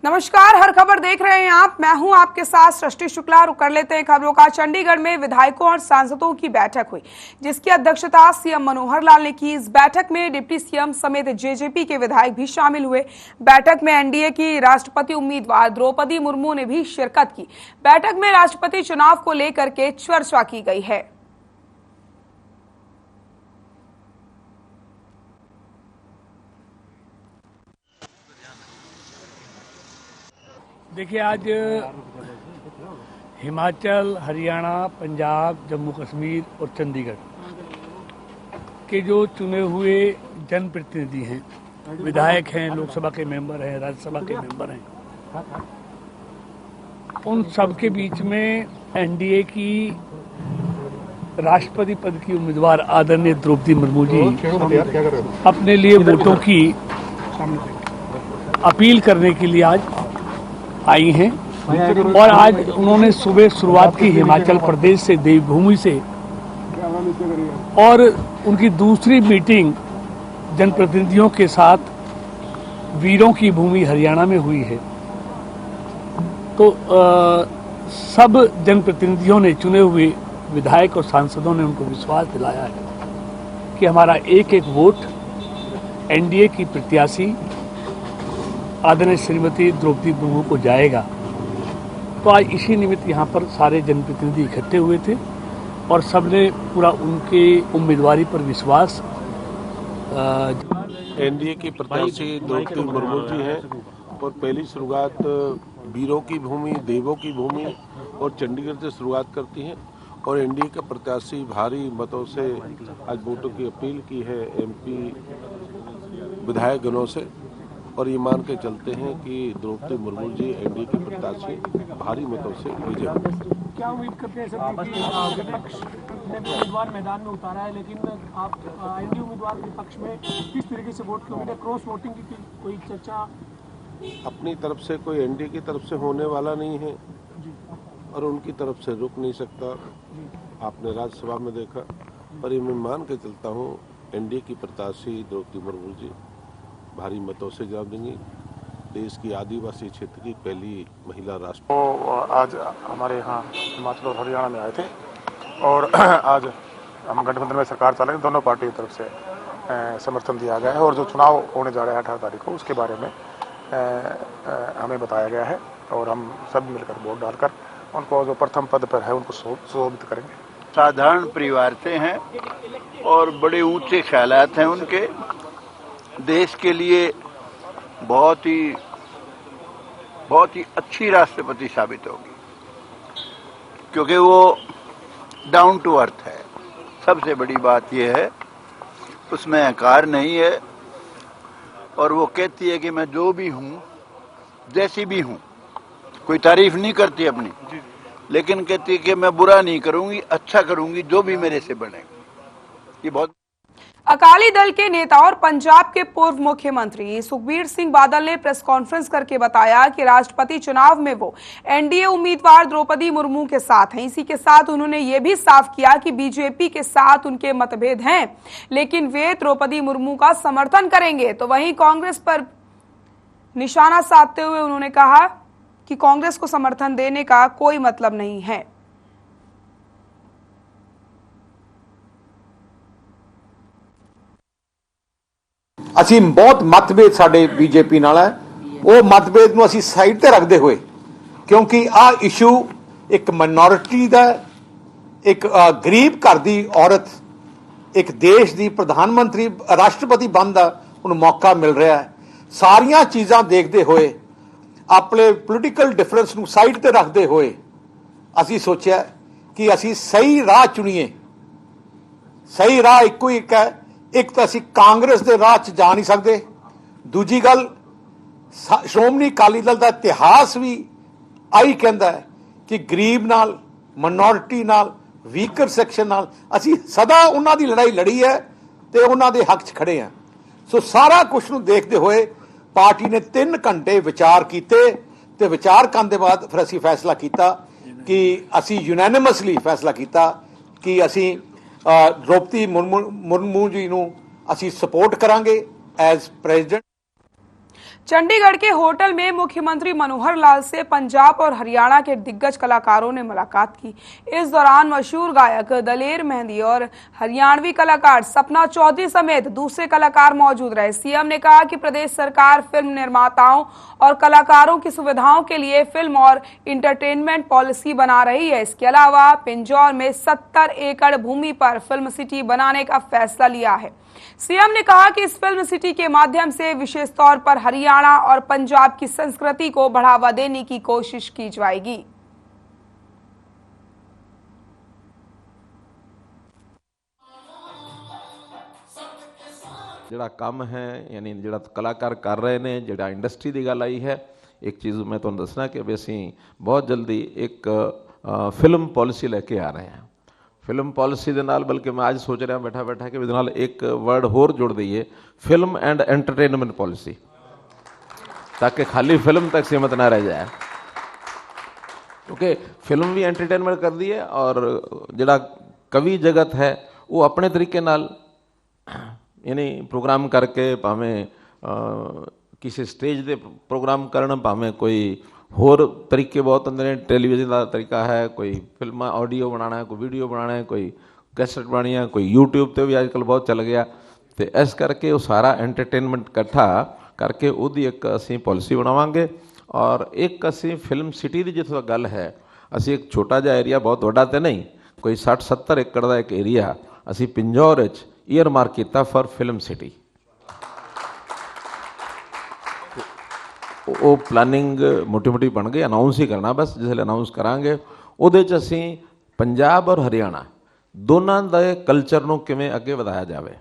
नमस्कार, हर खबर देख रहे हैं आप। मैं हूं आपके साथ सृष्टि शुक्ला। रुक कर लेते हैं खबरों का। चंडीगढ़ में विधायकों और सांसदों की बैठक हुई, जिसकी अध्यक्षता सीएम मनोहर लाल ने की। इस बैठक में डिप्टी सीएम समेत जेजेपी के विधायक भी शामिल हुए। बैठक में एनडीए की राष्ट्रपति उम्मीदवार द्रौपदी मुर्मू ने भी शिरकत की। बैठक में राष्ट्रपति चुनाव को लेकर के चर्चा की गई है। देखिए, आज हिमाचल, हरियाणा, पंजाब, जम्मू कश्मीर और चंडीगढ़ के जो चुने हुए जनप्रतिनिधि हैं, विधायक हैं, लोकसभा के मेंबर हैं, राज्यसभा के मेंबर हैं, उन सब के बीच में एनडीए की राष्ट्रपति पद की उम्मीदवार आदरणीय द्रौपदी मुर्मू जी अपने लिए वोटों की अपील करने के लिए आज आई हैं। और आज उन्होंने सुबह शुरुआत की हिमाचल प्रदेश से, देवभूमि से, और उनकी दूसरी मीटिंग जनप्रतिनिधियों के साथ वीरों की भूमि हरियाणा में हुई है। तो सब जनप्रतिनिधियों ने, चुने हुए विधायक और सांसदों ने उनको विश्वास दिलाया है कि हमारा एक एक वोट एनडीए की प्रत्याशी आदरणीय श्रीमती द्रौपदी मुर्मू को जाएगा। तो आज इसी निमित्त यहाँ पर सारे जनप्रतिनिधि इकट्ठे हुए थे और सबने पूरा उनके उम्मीदवारी पर विश्वास। एनडीए की प्रत्याशी द्रौपदी मुर्मू जी हैं और पहली शुरुआत वीरों की भूमि, देवों की भूमि और चंडीगढ़ से शुरुआत करती हैं और एनडीए का प्रत्याशी भारी मतों से आज वोटों की अपील की है एमपी विधायक गणों से। और ये मान के चलते हैं कि द्रौपदी मुर्मू जी एनडीए के प्रत्याशी भारी मतों से विजय होंगे। क्या उम्मीद करते हैं सर कि विपक्ष ने उम्मीदवार मैदान में उतारा है, लेकिन आप एनडीए उम्मीदवार के पक्ष में किस तरीके से वोट की उम्मीद है? क्रॉस वोटिंग की कोई चर्चा? अपनी तरफ से कोई एनडीए की तरफ से होने वाला नहीं है और उनकी तरफ से रुक नहीं सकता। आपने राज्यसभा में देखा। पर ये मैं मान के चलता हूँ एनडीए की प्रत्याशी द्रौपदी मुर्मू जी भारी मतों से जीत देंगी। देश की आदिवासी क्षेत्र की पहली महिला राष्ट्रपति। तो आज हमारे यहाँ हिमाचल और हरियाणा में आए थे और आज हम गठबंधन में सरकार चला रहे, दोनों पार्टियों की तरफ से समर्थन दिया गया है और जो चुनाव होने जा रहा है 18 तारीख को, उसके बारे में हमें बताया गया है और हम सब मिलकर वोट डालकर उनको जो प्रथम पद पर है उनको सुशोभित करेंगे। साधारण परिवार से हैं और बड़े ऊंचे ख्यालात हैं उनके। देश के लिए बहुत ही अच्छी राष्ट्रपति साबित होगी, क्योंकि वो डाउन टू अर्थ है। सबसे बड़ी बात यह है, उसमें अहंकार नहीं है और वो कहती है कि मैं जो भी हूँ, जैसी भी हूँ, कोई तारीफ नहीं करती अपनी, लेकिन कहती है कि मैं बुरा नहीं करूँगी, अच्छा करूँगी, जो भी मेरे से बनेगा। ये बहुत। अकाली दल के नेता और पंजाब के पूर्व मुख्यमंत्री सुखबीर सिंह बादल ने प्रेस कॉन्फ्रेंस करके बताया कि राष्ट्रपति चुनाव में वो एनडीए उम्मीदवार द्रौपदी मुर्मू के साथ हैं। इसी के साथ उन्होंने ये भी साफ किया कि बीजेपी के साथ उनके मतभेद हैं, लेकिन वे द्रौपदी मुर्मू का समर्थन करेंगे। तो वहीं कांग्रेस पर निशाना साधते हुए उन्होंने कहा कि कांग्रेस को समर्थन देने का कोई मतलब नहीं है। ਅਸੀਂ ਬਹੁਤ ਮਤਭੇਦ ਸਾਡੇ ਬੀਜੇਪੀ ਨਾਲ ਹੈ। ਉਹ ਮਤਭੇਦ ਨੂੰ ਅਸੀਂ ਸਾਈਡ ਤੇ ਰੱਖਦੇ ਹੋਏ, ਕਿਉਂਕਿ ਆ ਇਸ਼ੂ ਇੱਕ ਮਾਈਨੋਰਿਟੀ ਦਾ, ਇੱਕ ਗਰੀਬ ਘਰ ਦੀ ਔਰਤ, ਇੱਕ ਦੇਸ਼ ਦੀ ਪ੍ਰਧਾਨ ਮੰਤਰੀ, ਰਾਸ਼ਟਰਪਤੀ ਬਣਨ ਦਾ ਉਹਨੂੰ ਮੌਕਾ ਮਿਲ ਰਿਹਾ ਹੈ। ਸਾਰੀਆਂ ਚੀਜ਼ਾਂ ਦੇਖਦੇ ਹੋਏ, ਆਪਣੇ ਪੋਲੀਟੀਕਲ ਡਿਫਰੈਂਸ ਨੂੰ ਸਾਈਡ ਤੇ ਰੱਖਦੇ ਹੋਏ ਅਸੀਂ ਸੋਚਿਆ ਕਿ ਅਸੀਂ ਸਹੀ ਰਾਹ ਚੁਣੀਏ। ਸਹੀ ਰਾਹ ਇੱਕੋ ਹੀ ਇੱਕ ਹੈ। एक तो असी कांग्रेस के राह च जा नहीं सकते। दूजी गल, श्रोमणी अकाली दल का इतिहास भी आई कहता है कि गरीब नाल, माइनॉरिटी नाल, वीकर सैक्शन नाल असी सदा उन्हां दी लड़ाई लड़ी है ते उन्हां दे हक च खड़े हैं। सो सारा कुछ नूं देखते हुए पार्टी ने 3 घंटे विचार किए ते विचार करने के बाद फिर असी फैसला किया कि असी यूनैनिमसली फैसला किया कि असी द्रौपदी मुर्मू जी नूं असी सपोर्ट करांगे एज प्रेजिडेंट। चंडीगढ़ के होटल में मुख्यमंत्री मनोहर लाल से पंजाब और हरियाणा के दिग्गज कलाकारों ने मुलाकात की। इस दौरान मशहूर गायक दलेर मेहंदी और हरियाणवी कलाकार सपना चौधरी समेत दूसरे कलाकार मौजूद रहे। सीएम ने कहा कि प्रदेश सरकार फिल्म निर्माताओं और कलाकारों की सुविधाओं के लिए फिल्म और इंटरटेनमेंट पॉलिसी बना रही है। इसके अलावा पिंजौर में 70 एकड़ भूमि पर फिल्म सिटी बनाने का फैसला लिया है। सीएम ने कहा कि इस फिल्म सिटी के माध्यम से विशेष तौर पर हरियाणा और पंजाब की संस्कृति को बढ़ावा देने की कोशिश की जाएगी। ਜਿਹੜਾ ਕੰਮ ਹੈ ਯਾਨੀ ਜਿਹੜਾ ਕਲਾਕਾਰ ਕਰ ਰਹੇ ਨੇ, ਜਿਹੜਾ ਇੰਡਸਟਰੀ ਦੀ ਗੱਲ ਆਈ ਹੈ, ਇੱਕ ਚੀਜ਼ ਮੈਂ ਤੁਹਾਨੂੰ ਦੱਸਣਾ ਕਿ ਵੀ ਅਸੀਂ ਬਹੁਤ ਜਲਦੀ ਇੱਕ ਫਿਲਮ ਪਾਲਿਸੀ ਲੈ ਕੇ ਆ ਰਹੇ ਹਾਂ। ਫਿਲਮ ਪਾਲਿਸੀ ਦੇ ਨਾਲ ਬਲਕਿ ਮੈਂ ਅੱਜ ਸੋਚ ਰਿਹਾ ਬੈਠਾ ਕਿ ਇਹਦੇ ਨਾਲ ਇੱਕ ਵਰਡ ਹੋਰ ਜੋੜ ਦਈਏ, ਫਿਲਮ ਐਂਡ एंटरटेनमेंट पॉलिसी, ताकि खाली फिल्म तक सीमित ना रह जाए, क्योंकि फिल्म भी एंटरटेनमेंट कर दी है और ਜਿਹੜਾ कवि जगत है वो अपने तरीके नाल यानी प्रोग्राम करके भावें किसी स्टेज दे प्रोग्राम करन, भावें कोई होर तरीके बहुत होंदे ने, टेलीविजन का तरीका है, कोई फिल्म ऑडियो बनाना है, कोई वीडियो बनाना है, कोई कैसेट बनानी है, कोई यूट्यूब पे भी आजकल बहुत चल गया। तो इस करके वो सारा एंटरटेनमेंट इकट्ठा करके उसकी एक असी पॉलिसी बनावांगे। और एक असी फिल्म सिटी की जिथों गल है, असी एक छोटा जिहा एरिया, बहुत वड्डा तो नहीं, कोई 60-70 एकड़ का एक एरिया असी पिंजौर ईयर मार्क किया फॉर फिल्म सिटी। वो प्लानिंग मोटी मोटी बन गई, अनाउंस ही करना बस, जिसले अनाउंस करांगे ਉਹਦੇ 'ਚ ਅਸੀਂ पंजाब और हरियाणा दोनों के कल्चर ਨੂੰ ਕਿਵੇਂ ਅੱਗੇ ਵਧਾਇਆ ਜਾਵੇ,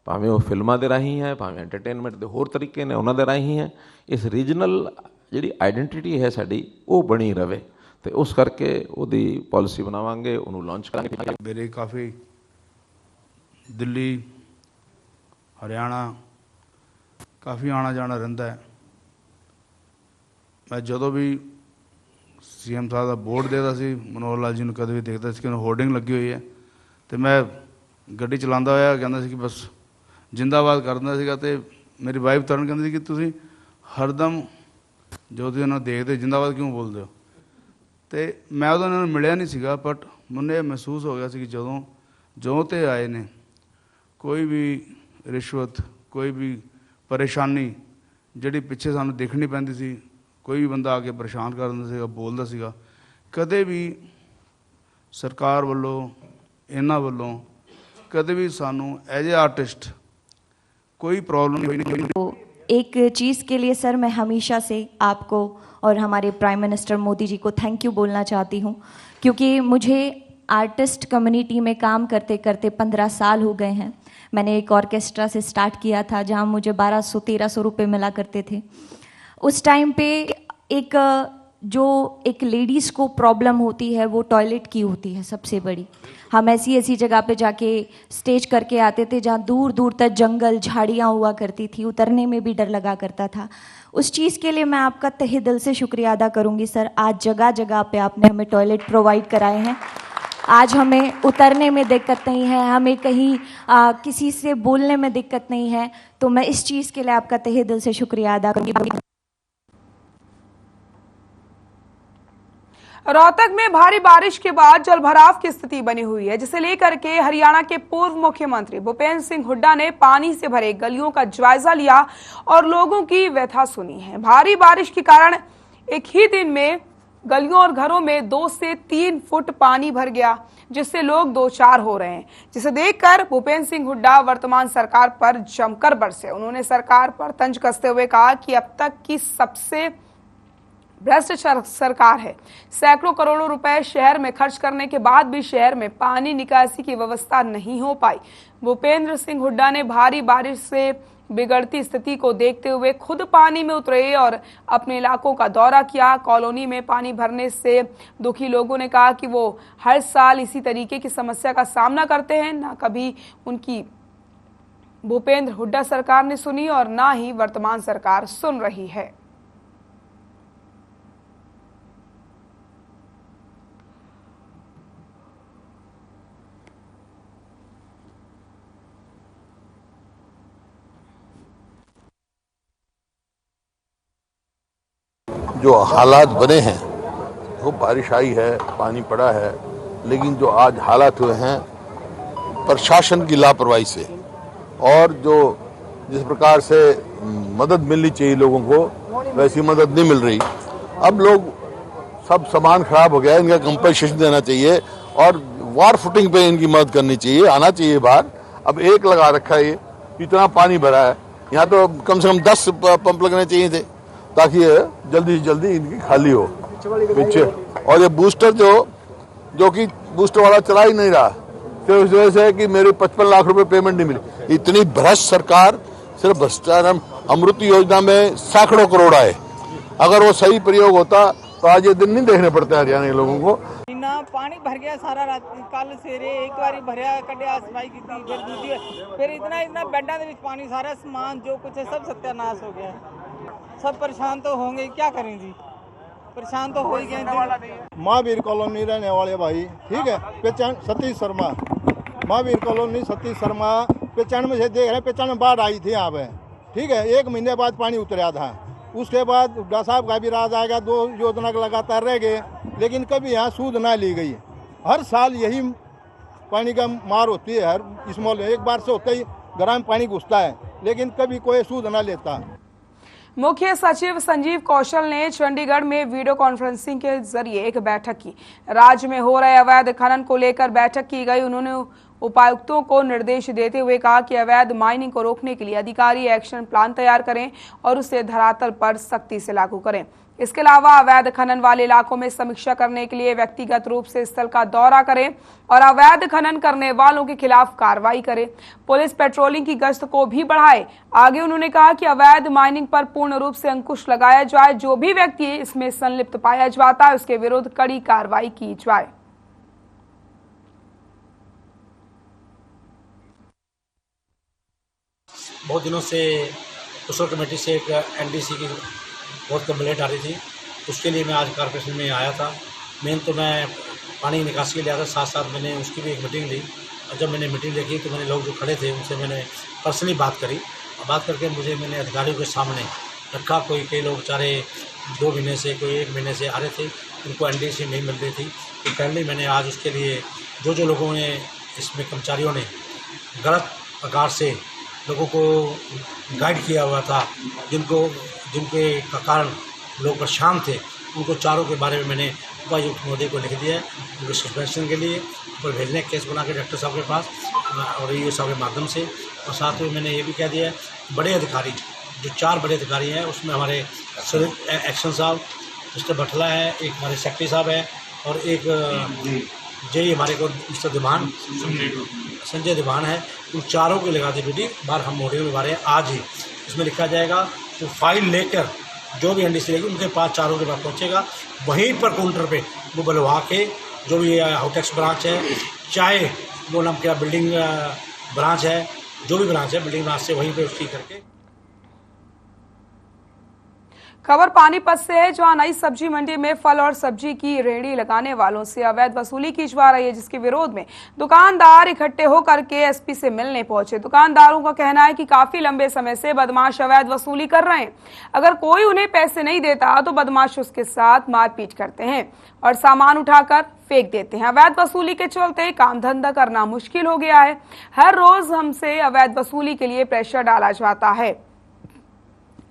ਭਾਵੇਂ ਉਹ ਫਿਲਮਾਂ ਦੇ ਰਾਹੀਂ ਹੈ, ਭਾਵੇਂ ਐਂਟਰਟੇਨਮੈਂਟ ਦੇ ਹੋਰ ਤਰੀਕੇ ਨੇ ਉਹਨਾਂ ਦੇ ਰਾਹੀਂ ਹੈ। ਇਸ ਰੀਜਨਲ ਜਿਹੜੀ ਆਈਡੈਂਟੀਟੀ ਹੈ ਸਾਡੀ ਉਹ ਬਣੀ ਰਵੇ, ਤੇ ਉਸ ਕਰਕੇ ਉਹਦੀ ਪਾਲਿਸੀ ਬਣਾਵਾਂਗੇ, ਉਹਨੂੰ ਲਾਂਚ ਕਰਾਂਗੇ। मेरे काफ़ी दिल्ली हरियाणा काफ़ी आना जाना रहिंदा है। मैं जो भी सीएम साहब का बोर्ड देखता सी, मनोहर लाल जी ने कदे भी देखता सी कि होर्डिंग लगी हुई है, तो मैं गड्डी चलाता होया कहता सी कि बस जिंदाबाद करता सीगा। ते मेरी वाइफ तरन कहती कि तुसी हरदम जो तुसीं उन्हां नूं देखदे जिंदाबाद क्यों बोलते हो। तो मैं उदों उन्हां नूं मिलिया नहीं सीगा, बट मैनूं ये महसूस हो गया सी कि जो ते आए ने, कोई भी रिश्वत, कोई भी परेशानी जिहड़ी पिछे सानूं देखनी पैंदी सी, कोई भी बंदा आके परेशान कर दिंदा सीगा, बोलदा सीगा, कदे भी सरकार वालों इन्हां वालों कदे भी सानूं एज ए आर्टिस्ट कोई प्रॉब्लम नहीं। तो एक चीज़ के लिए सर मैं हमेशा से आपको और हमारे प्राइम मिनिस्टर मोदी जी को थैंक यू बोलना चाहती हूँ, क्योंकि मुझे आर्टिस्ट कम्युनिटी में काम करते करते 15 साल हो गए हैं। मैंने एक ऑर्केस्ट्रा से स्टार्ट किया था जहाँ मुझे 1200-1300 रुपये मिला करते थे। उस टाइम पे एक लेडीज़ को प्रॉब्लम होती है वो टॉयलेट की होती है सबसे बड़ी। हम ऐसी जगह पे जाके स्टेज करके आते थे जहाँ दूर दूर तक जंगल झाड़ियाँ हुआ करती थी, उतरने में भी डर लगा करता था। उस चीज़ के लिए मैं आपका तहे दिल से शुक्रिया अदा करूँगी सर। आज जगह जगह पे आपने हमें टॉयलेट प्रोवाइड कराए हैं, आज हमें उतरने में दिक्कत नहीं है, हमें कहीं किसी से बोलने में दिक्कत नहीं है। तो मैं इस चीज़ के लिए आपका तहे दिल से शुक्रिया अदा करूँगी। रोहतक में भारी बारिश के बाद जलभराव की स्थिति बनी हुई है, जिसे लेकर के हरियाणा के पूर्व मुख्यमंत्री भूपेंद्र सिंह हुड्डा ने पानी से भरे गलियों का जायजा लिया और लोगों की व्यथा सुनी है। भारी बारिश के कारण एक ही दिन में गलियों और घरों में 2 से 3 फुट पानी भर गया, जिससे लोग दो चार हो रहे हैं, जिसे देखकर भूपेंद्र सिंह हुड्डा वर्तमान सरकार पर जमकर बरसे। उन्होंने सरकार पर तंज कसते हुए कहा कि अब तक की सबसे भ्रष्ट सरकार है। सैकड़ों करोड़ों रुपए शहर में खर्च करने के बाद भी शहर में पानी निकासी की व्यवस्था नहीं हो पाई। भूपेंद्र सिंह हुड्डा ने भारी बारिश से बिगड़ती स्थिति को देखते हुए खुद पानी में उतरे और अपने इलाकों का दौरा किया। कॉलोनी में पानी भरने से दुखी लोगों ने कहा कि वो हर साल इसी तरीके की समस्या का सामना करते हैं। ना कभी उनकी भूपेंद्र हुड्डा सरकार ने सुनी और ना ही वर्तमान सरकार सुन रही है। जो हालात बने हैं, वो बारिश आई है, पानी पड़ा है, लेकिन जो आज हालात हुए हैं प्रशासन की लापरवाही से, और जो जिस प्रकार से मदद मिलनी चाहिए लोगों को वैसी मदद नहीं मिल रही। अब लोग सब सामान खराब हो गया है, इनका कंपनसेशन देना चाहिए और वार फुटिंग पे इनकी मदद करनी चाहिए, आना चाहिए बाहर। अब एक लगा रखा है, ये इतना पानी भरा है, यहाँ तो कम से कम 10 पंप लगने चाहिए थे ताकि ये जल्दी से जल्दी इनकी खाली हो पीछे। और ये बूस्टर जो कि बूस्टर वाला चला ही नहीं रहा, सिर्फ इस वजह से कि मेरे 55 लाख रुपए पेमेंट नहीं मिली। इतनी भ्रष्ट सरकार, सिर्फ भ्रष्टाचार। अमृत योजना में सैकड़ों करोड़ आए, अगर वो सही प्रयोग होता तो आज ये दिन नहीं देखने पड़ते हरियाणा के लोगों को। ना पानी भर गया सारा रात, कल सवेरे एक बारी भरया कटिया सफाई की थी, फिर दूसरी, फिर इतना बेडा के पानी, सारा सामान जो कुछ है सब सत्यानाश हो गया। सब परेशान तो होंगे, क्या करें जी, परेशान तो हो ही गए। महावीर कॉलोनी रहने वाले भाई, ठीक है, पहचान सतीश शर्मा, महावीर कॉलोनी सतीश शर्मा। 95 से देख रहे हैं, 95 बाढ़ आई थी यहाँ पे, ठीक है, 1 महीने बाद पानी उतरा था। उसके बाद हुड्डा साहब का भी राज आएगा, 2 योजना लगातार रह गए, लेकिन कभी यहाँ सूद ना ली गई। हर साल यही पानी का मार होती है, हर इस मोहल्ले में एक बार से होता ही घरों में पानी घुसता है, लेकिन कभी कोई सूद ना लेता। मुख्य सचिव संजीव कौशल ने चंडीगढ़ में वीडियो कॉन्फ्रेंसिंग के जरिए एक बैठक की। राज्य में हो रहे अवैध खनन को लेकर बैठक की गई। उन्होंने उपायुक्तों को निर्देश देते हुए कहा कि अवैध माइनिंग को रोकने के लिए अधिकारी एक्शन प्लान तैयार करें और उसे धरातल पर सख्ती से लागू करें। इसके अलावा अवैध खनन वाले इलाकों में समीक्षा करने के लिए व्यक्तिगत रूप से स्थल का दौरा करें और अवैध खनन करने वालों के खिलाफ कार्रवाई करें। पुलिस पेट्रोलिंग की गश्त को भी बढ़ाए। आगे उन्होंने कहा कि अवैध माइनिंग पर पूर्ण रूप से अंकुश लगाया जाए। जो भी व्यक्ति इसमें संलिप्त पाया जाता है उसके विरुद्ध कड़ी कार्रवाई की जाए। बहुत दिनों से उसल कमेटी से एक एनडीसी की बहुत कंप्लेंट आ रही थी, उसके लिए मैं आज कॉर्पोरेशन में आया था। मेन तो मैं पानी निकासी के लिए आया था, साथ साथ मैंने उसकी भी एक मीटिंग ली। और जब मैंने मीटिंग देखी तो मैंने लोग जो खड़े थे उनसे मैंने पर्सनली बात करी, और बात करके मैंने अधिकारियों के सामने रखा। कई लोग बेचारे 2 महीने से, कोई 1 महीने से आ रहे थे, उनको एनडीसी नहीं मिल रही थी। तो काइंडली मैंने आज उसके लिए जो लोगों ने इसमें कर्मचारियों ने गलत प्रकार से लोगों को गाइड किया हुआ था, जिनके कारण लोग परेशान थे, उनको चारों के बारे में मैंने उपायुक्त महोदय को लिख दिया है, उनको सस्पेंशन के लिए ऊपर भेजने केस बना के डॉक्टर साहब के पास और ये साहब के माध्यम से। और साथ में मैंने ये भी कह दिया है, बड़े अधिकारी जो 4 बड़े अधिकारी हैं उसमें हमारे एक्शन साहब मिस्टर बटला है, एक हमारे सेक्रेटरी साहब है और एक जेई हमारे को मिस्टर दीवान संजय दीवान है। उन चारों की लगा दी ड्यूटी। बार हम मॉड्यूल में बारे आज ही इसमें लिखा जाएगा, तो फाइल लेकर जो भी एनडीसी रहेगी उनके पास चारों के पास पहुंचेगा। वहीं पर काउंटर पे वो बुलवा के जो भी हाउटेक्स ब्रांच है, चाहे वो नाम क्या बिल्डिंग ब्रांच है, जो भी ब्रांच है बिल्डिंग ब्रांच से वहीं पे उसकी करके। खबर पानीपत से है, जहां नई सब्जी मंडी में फल और सब्जी की रेहड़ी लगाने वालों से अवैध वसूली की जा रही है, जिसके विरोध में दुकानदार इकट्ठे होकर के एसपी से मिलने पहुंचे। दुकानदारों का कहना है कि काफी लंबे समय से बदमाश अवैध वसूली कर रहे हैं। अगर कोई उन्हें पैसे नहीं देता तो बदमाश उसके साथ मारपीट करते हैं और सामान उठाकर फेंक देते हैं। अवैध वसूली के चलते काम धंधा करना मुश्किल हो गया है। हर रोज हमसे अवैध वसूली के लिए प्रेशर डाला जाता है,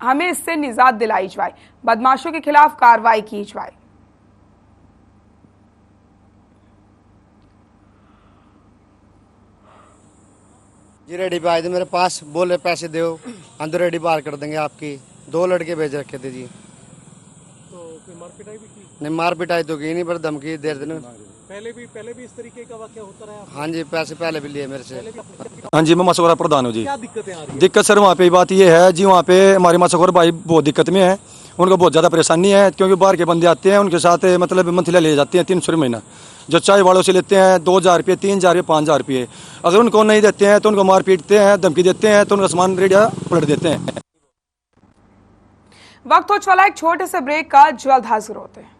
हमें इससे निजात दिलाई जाए, बदमाशों के खिलाफ कार्रवाई की जाए। जी रेडी पे आए थे मेरे पास, बोले पैसे दो, अंदर रेडी बाहर कर देंगे आपकी। 2 लड़के भेज रखे थे जी। तो कोई मार पिटाई भी की? नहीं मार पिटाई तो की नहीं, पर धमकी दे रहे थे। पहले भी इस तरीके का वाकया होता रहा? हाँ जी, पैसे पहले भी लिए मेरे से। हाँ जी, मैं मसौरा प्रधान हूँ जी। क्या दिक्कतें आ रही है? दिक्कत सर वहाँ पे बात ये है जी, वहाँ पे हमारे मसौर भाई बहुत दिक्कत में है, उनको बहुत ज़्यादा परेशानी है, क्योंकि बाहर के बंदे आते हैं, उनके साथ मतलब मंथली ले जाते हैं 300 रुपये महीना। जो चाय वालों से लेते हैं 2000 रुपये, 3000 रुपये, 5000 रुपये। अगर उनको नहीं देते हैं तो उनको मार पीटते हैं, धमकी देते हैं, तो उनका सामान रेडिया पलट देते हैं। वक्त हो चला एक छोटे से ब्रेक का, जल्द हाजिर होते हैं।